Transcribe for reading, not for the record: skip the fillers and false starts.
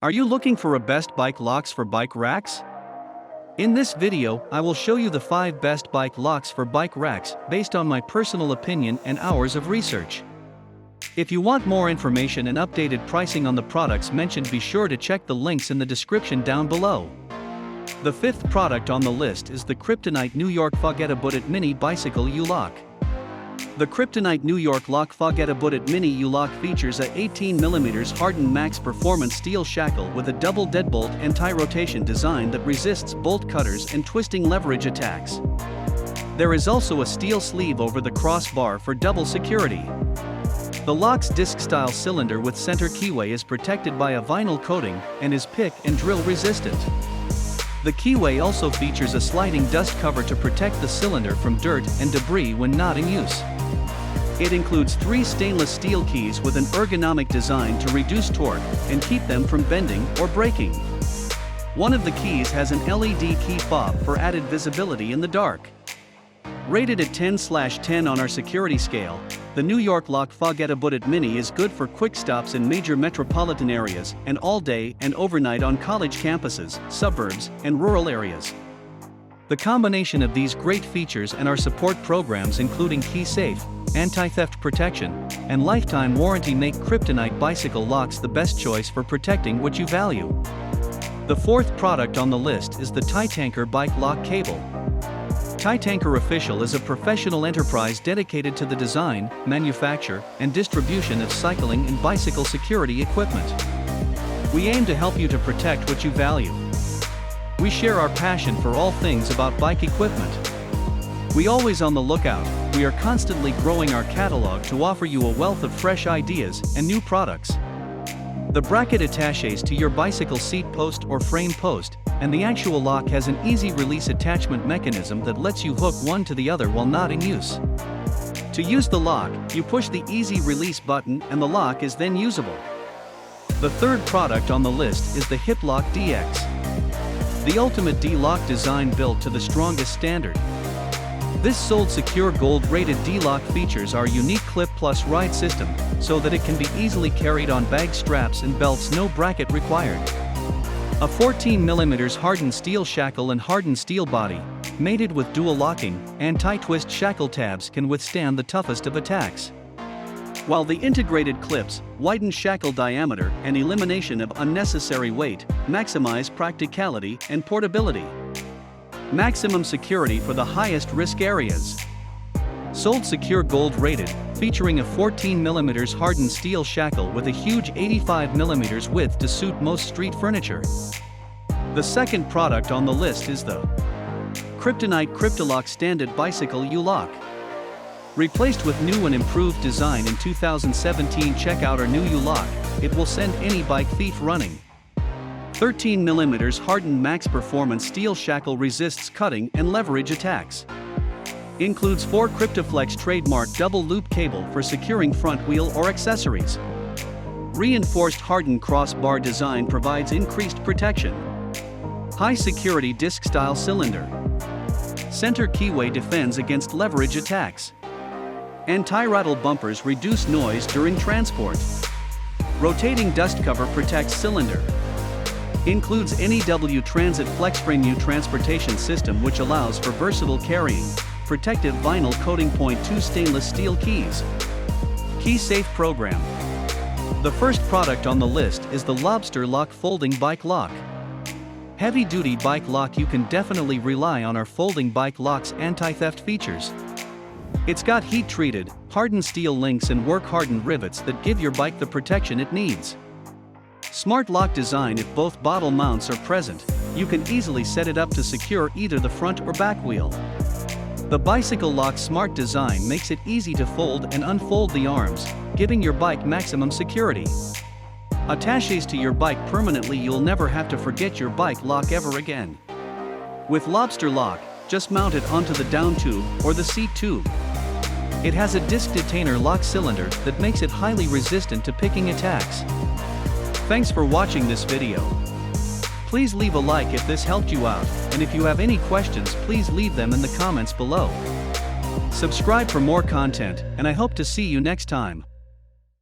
Are you looking for a best bike locks for bike racks? In this video, I will show you the 5 best bike locks for bike racks based on my personal opinion and hours of research. If you want more information and updated pricing on the products mentioned, be sure to check the links in the description down below. The 5th product on the list is the Kryptonite New York Forget-A-Bout-It Mini Bicycle U-Lock. The Kryptonite New York Forget-A-Bout-It Mini U-Lock features a 18mm hardened max performance steel shackle with a double deadbolt anti-rotation design that resists bolt cutters and twisting leverage attacks. There is also a steel sleeve over the crossbar for double security. The lock's disc-style cylinder with center keyway is protected by a vinyl coating and is pick and drill resistant. The keyway also features a sliding dust cover to protect the cylinder from dirt and debris when not in use. It includes 3 stainless steel keys with an ergonomic design to reduce torque and keep them from bending or breaking. One of the keys has an LED key fob for added visibility in the dark. Rated at 10/10 on our security scale, the New York Forget-A-Bout-It Mini is good for quick stops in major metropolitan areas and all day and overnight on college campuses, suburbs, and rural areas. The combination of these great features and our support programs, including key-safe, anti-theft protection, and lifetime warranty, make Kryptonite bicycle locks the best choice for protecting what you value. The 4th product on the list is the Titanker Bike Lock Cable. Titanker Official is a professional enterprise dedicated to the design, manufacture, and distribution of cycling and bicycle security equipment. We aim to help you to protect what you value. We share our passion for all things about bike equipment. We always on the lookout. We are constantly growing our catalog to offer you a wealth of fresh ideas and new products. The bracket attaches to your bicycle seat post or frame post, and the actual lock has an easy release attachment mechanism that lets you hook one to the other while not in use. To use the lock, you push the easy release button and the lock is then usable. The 3rd product on the list is the Hiplock DX. The ultimate D-lock design built to the strongest standard. This sold secure gold-rated D-lock features our unique Clip Plus ride system, so that it can be easily carried on bag straps and belts, no bracket required. A 14mm hardened steel shackle and hardened steel body, mated with dual locking, anti-twist shackle tabs, can withstand the toughest of attacks. While the integrated clips, widened shackle diameter, and elimination of unnecessary weight, maximize practicality and portability. Maximum security for the highest risk areas. Sold secure gold rated, featuring a 14mm hardened steel shackle with a huge 85mm width to suit most street furniture. The 2nd product on the list is the Kryptonite Kryptolock Standard Bicycle U-Lock. Replaced with new and improved design in 2017, check out our new U-Lock. It will send any bike thief running. 13mm hardened max performance steel shackle resists cutting and leverage attacks. Includes 4 Kryptoflex trademark double loop cable for securing front wheel or accessories. Reinforced hardened crossbar design provides increased protection. High security disc style cylinder. Center keyway defends against leverage attacks. Anti-rattle bumpers reduce noise during transport. Rotating dust cover protects cylinder. Includes NEW Transit FlexFrame U transportation system, which allows for versatile carrying. Protective vinyl coating. 2 stainless steel keys. Key safe program. The 1st product on the list is the Lobster Lock Folding Bike Lock. Heavy-duty bike lock. You can definitely rely on our folding bike lock's anti-theft features. It's got heat-treated, hardened steel links and work-hardened rivets that give your bike the protection it needs. Smart lock design. If both bottle mounts are present, you can easily set it up to secure either the front or back wheel. The bicycle lock's smart design makes it easy to fold and unfold the arms, giving your bike maximum security. Attaches to your bike permanently. You'll never have to forget your bike lock ever again. With Lobster Lock, just mount it onto the down tube or the seat tube. It has a disc detainer lock cylinder that makes it highly resistant to picking attacks. Thanks for watching this video. Please leave a like if this helped you out, and if you have any questions, please leave them in the comments below. Subscribe for more content, and I hope to see you next time.